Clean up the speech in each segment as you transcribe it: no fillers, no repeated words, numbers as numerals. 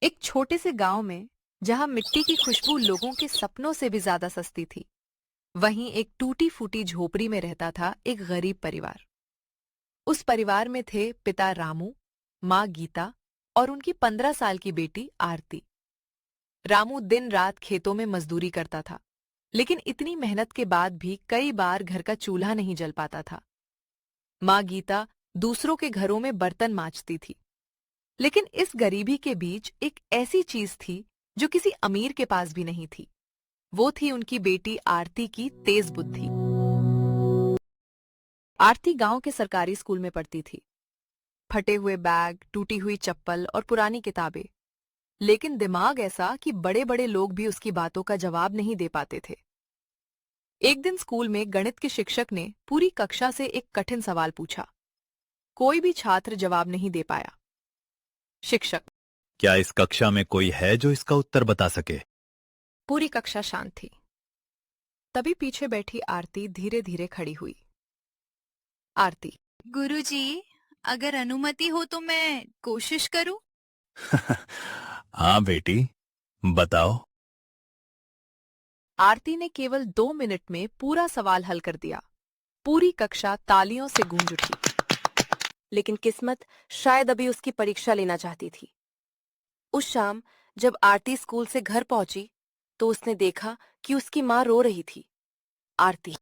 एक छोटे से गांव में जहां मिट्टी की खुशबू लोगों के सपनों से भी ज्यादा सस्ती थी, वहीं एक टूटी फूटी झोपड़ी में रहता था एक गरीब परिवार। उस परिवार में थे पिता रामू, माँ गीता और उनकी 15 साल की बेटी आरती। रामू दिन रात खेतों में मजदूरी करता था, लेकिन इतनी मेहनत के बाद भी कई बार घर का चूल्हा नहीं जल पाता था। माँ गीता दूसरों के घरों में बर्तन मांजती थी, लेकिन इस गरीबी के बीच एक ऐसी चीज थी जो किसी अमीर के पास भी नहीं थी। वो थी उनकी बेटी आरती की तेज बुद्धि। आरती गांव के सरकारी स्कूल में पढ़ती थी। फटे हुए बैग, टूटी हुई चप्पल और पुरानी किताबें, लेकिन दिमाग ऐसा कि बड़े बड़े लोग भी उसकी बातों का जवाब नहीं दे पाते थे। एक दिन स्कूल में गणित के शिक्षक ने पूरी कक्षा से एक कठिन सवाल पूछा। कोई भी छात्र जवाब नहीं दे पाया। शिक्षक: क्या इस कक्षा में कोई है जो इसका उत्तर बता सके? पूरी कक्षा शांत थी। तभी पीछे बैठी आरती धीरे धीरे खड़ी हुई। आरती: गुरुजी, अगर अनुमति हो तो मैं कोशिश करूं। हाँ बेटी, बताओ। आरती ने केवल 2 मिनट में पूरा सवाल हल कर दिया। पूरी कक्षा तालियों से गूंज उठी। लेकिन किस्मत शायद अभी उसकी परीक्षा लेना चाहती थी। उस शाम जब आरती स्कूल से घर पहुंची, तो उसने देखा कि उसकी माँ रो रही थी। आरती: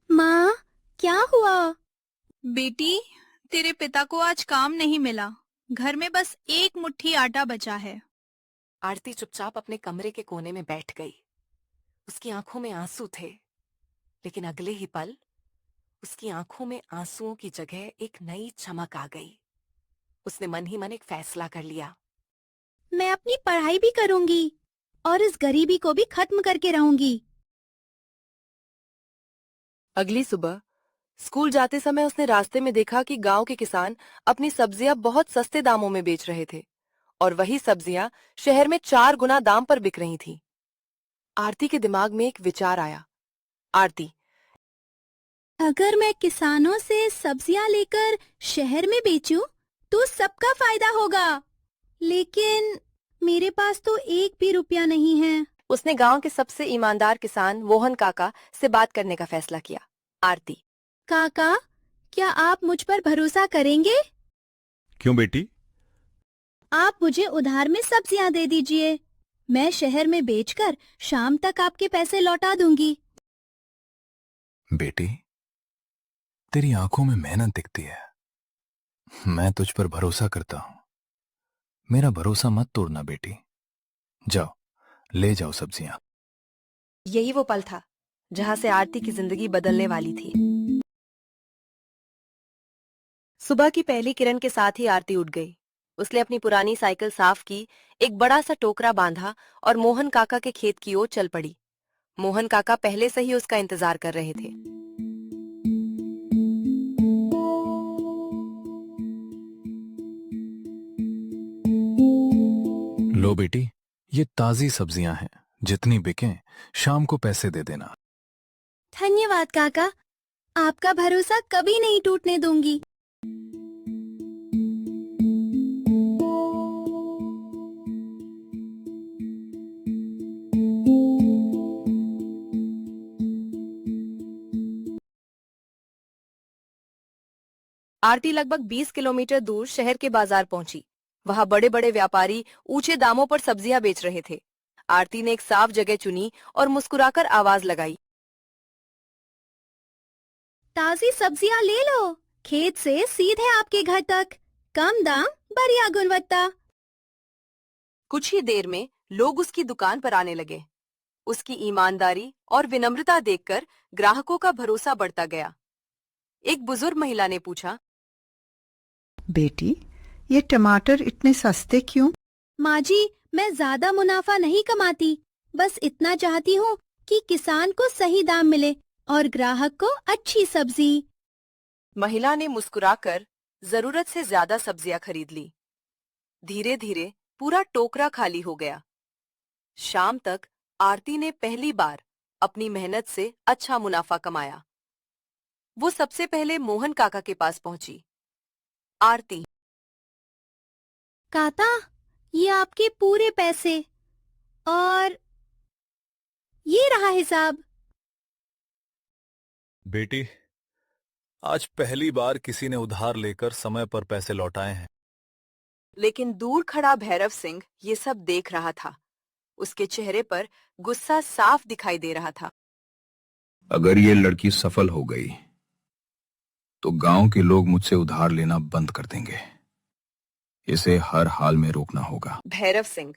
माँ, क्या हुआ? बेटी, तेरे पिता को आज काम नहीं मिला। घर में बस एक मुट्ठी आटा बचा है। आरती चुपचाप अपने कमरे के कोने में बैठ गई। उसकी आंखों में आंसू थे, लेकिन अगले ही पल उसकी आंखों में आंसुओं की जगह एक नई चमक आ गई। उसने मन ही मन एक फैसला कर लिया। मैं अपनी पढ़ाई भी करूंगी और इस गरीबी को भी खत्म करके रहूंगी। अगली सुबह स्कूल जाते समय उसने रास्ते में देखा कि गांव के किसान अपनी सब्जियां बहुत सस्ते दामों में बेच रहे थे, और वही सब्जियां शहर में 4 गुना दाम पर बिक रही थीं। आरती के दिमाग में एक विचार आया। आरती: अगर मैं किसानों से सब्जियां लेकर शहर में बेचूं, तो सबका फायदा होगा। लेकिन मेरे पास तो एक भी रुपया नहीं है। उसने गांव के सबसे ईमानदार किसान मोहन काका से बात करने का फैसला किया। आरती: काका, क्या आप मुझ पर भरोसा करेंगे? क्यों बेटी? आप मुझे उधार में सब्जियां दे दीजिए। मैं शहर में बेचकर शाम तक आपके पैसे लौटा दूंगी। बेटी, तेरी आंखों में मेहनत दिखती है। मैं तुझ पर भरोसा करता हूं। मेरा भरोसा मत तोड़ना बेटी। जाओ, ले जाओ सब्जियां। यही वो पल था जहां से आरती की जिंदगी बदलने वाली थी। सुबह की पहली किरण के साथ ही आरती उठ गई। उसने अपनी पुरानी साइकिल साफ की, एक बड़ा सा टोकरा बांधा और मोहन काका के खेत की ओर चल पड़ी। मोहन काका पहले से ही उसका इंतजार कर रहे थे। लो बेटी, ये ताजी सब्जियां हैं। जितनी बिकें शाम को पैसे दे देना। धन्यवाद काका, आपका भरोसा कभी नहीं टूटने दूंगी। आरती लगभग 20 किलोमीटर दूर शहर के बाजार पहुंची। वहां बड़े बड़े व्यापारी ऊंचे दामों पर सब्जियां बेच रहे थे। आरती ने एक साफ जगह चुनी और मुस्कुराकर आवाज लगाई। ताजी सब्जियां ले लो, खेत से सीधे आपके घर तक। कम दाम, बढ़िया गुणवत्ता। कुछ ही देर में लोग उसकी दुकान पर आने लगे। उसकी ईमानदारी और विनम्रता देखकर ग्राहकों का भरोसा बढ़ता गया। एक बुजुर्ग महिला ने पूछा, बेटी, ये टमाटर इतने सस्ते क्यों? माँ जी, मैं ज्यादा मुनाफा नहीं कमाती। बस इतना चाहती हूँ कि किसान को सही दाम मिले और ग्राहक को अच्छी सब्जी। महिला ने मुस्कुराकर जरूरत से ज्यादा सब्जियां खरीद ली। धीरे धीरे पूरा टोकरा खाली हो गया। शाम तक आरती ने पहली बार अपनी मेहनत से अच्छा मुनाफा कमाया। वो सबसे पहले मोहन काका के पास पहुंची। आरती: काका, ये आपके पूरे पैसे और ये रहा हिसाब। बेटी, आज पहली बार किसी ने उधार लेकर समय पर पैसे लौटाए हैं। लेकिन दूर खड़ा भैरव सिंह ये सब देख रहा था। उसके चेहरे पर गुस्सा साफ दिखाई दे रहा था। अगर ये लड़की सफल हो गई तो गांव के लोग मुझसे उधार लेना बंद कर देंगे। इसे हर हाल में रोकना होगा। भैरव सिंह,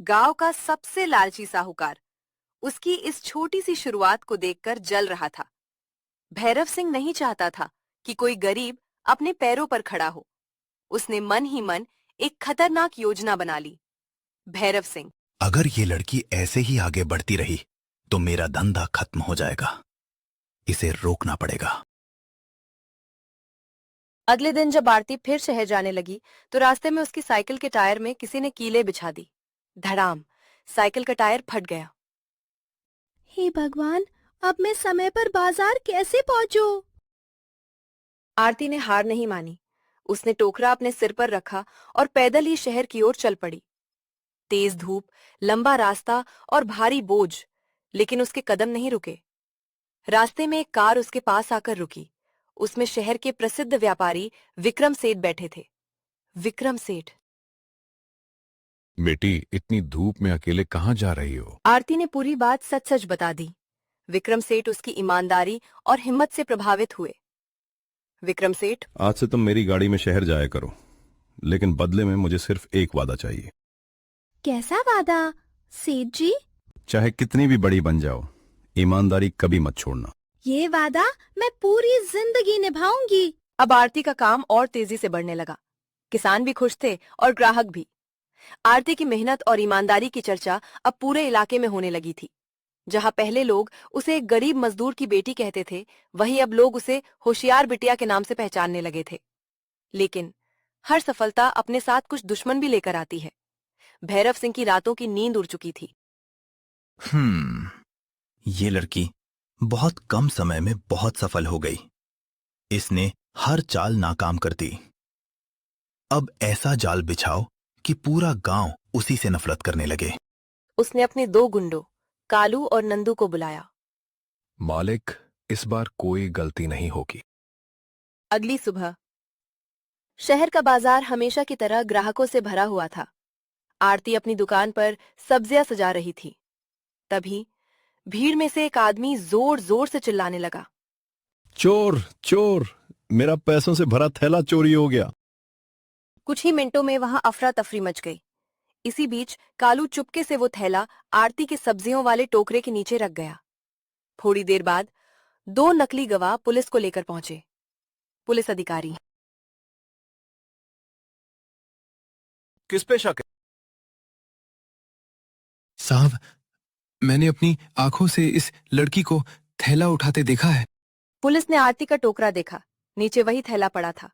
गांव का सबसे लालची साहूकार, उसकी इस छोटी सी शुरुआत को देखकर जल रहा था। भैरव सिंह नहीं चाहता था कि कोई गरीब अपने पैरों पर खड़ा हो। उसने मन ही मन एक खतरनाक योजना बना ली। भैरव सिंह, अगर ये लड़की ऐसे ही आगे बढ़ती रही तो मेरा धंधा खत्म हो जाएगा। इसे रोकना पड़ेगा। अगले दिन जब आरती फिर शहर जाने लगी तो रास्ते में उसकी साइकिल के टायर में किसी ने कीले बिछा दी। धड़ाम, साइकिल का टायर फट गया। हे भगवान, अब मैं समय पर बाजार कैसे पहुंचूं? आरती ने हार नहीं मानी। उसने टोकरा अपने सिर पर रखा और पैदल ही शहर की ओर चल पड़ी। तेज धूप, लंबा रास्ता और भारी बोझ, लेकिन उसके कदम नहीं रुके। रास्ते में एक कार उसके पास आकर रुकी। उसमें शहर के प्रसिद्ध व्यापारी विक्रम सेठ बैठे थे। विक्रम सेठ, बेटी, इतनी धूप में अकेले कहाँ जा रही हो? आरती ने पूरी बात सच सच बता दी। विक्रम सेठ उसकी ईमानदारी और हिम्मत से प्रभावित हुए। विक्रम सेठ, आज से तुम मेरी गाड़ी में शहर जाया करो, लेकिन बदले में मुझे सिर्फ एक वादा चाहिए। कैसा वादा सेठ जी? चाहे कितनी भी बड़ी बन जाओ, ईमानदारी कभी मत छोड़ना। ये वादा मैं पूरी जिंदगी निभाऊंगी। अब आरती का काम और तेजी से बढ़ने लगा। किसान भी खुश थे और ग्राहक भी। आरती की मेहनत और ईमानदारी की चर्चा अब पूरे इलाके में होने लगी थी। जहां पहले लोग उसे एक गरीब मजदूर की बेटी कहते थे, वहीं अब लोग उसे होशियार बिटिया के नाम से पहचानने लगे थे। लेकिन हर सफलता अपने साथ कुछ दुश्मन भी लेकर आती है। भैरव सिंह की रातों की नींद उड़ चुकी थी। ये लड़की बहुत कम समय में बहुत सफल हो गई। इसने हर चाल नाकाम कर दी। अब ऐसा जाल बिछाओ कि पूरा गांव उसी से नफरत करने लगे। उसने अपने 2 गुंडों कालू और नंदू को बुलाया। मालिक, इस बार कोई गलती नहीं होगी। अगली सुबह शहर का बाजार हमेशा की तरह ग्राहकों से भरा हुआ था। आरती अपनी दुकान पर सब्जियां सजा रही थी। तभी भीड़ में से एक आदमी जोर जोर से चिल्लाने लगा। चोर, चोर, मेरा पैसों से भरा थैला चोरी हो गया। कुछ ही मिनटों में वहां अफरा तफरी मच गई। इसी बीच कालू चुपके से वो थैला आरती के सब्जियों वाले टोकरे के नीचे रख गया। थोड़ी देर बाद 2 नकली गवाह पुलिस को लेकर पहुंचे। पुलिस अधिकारी, किस पे शक है? साहब, मैंने अपनी आंखों से इस लड़की को थैला उठाते देखा है। पुलिस ने आरती का टोकरा देखा। नीचे वही थैला पड़ा था।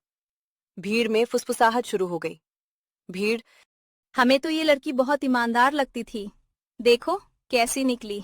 भीड़ में फुसफुसाहट शुरू हो गई। भीड़, हमें तो ये लड़की बहुत ईमानदार लगती थी, देखो कैसी निकली।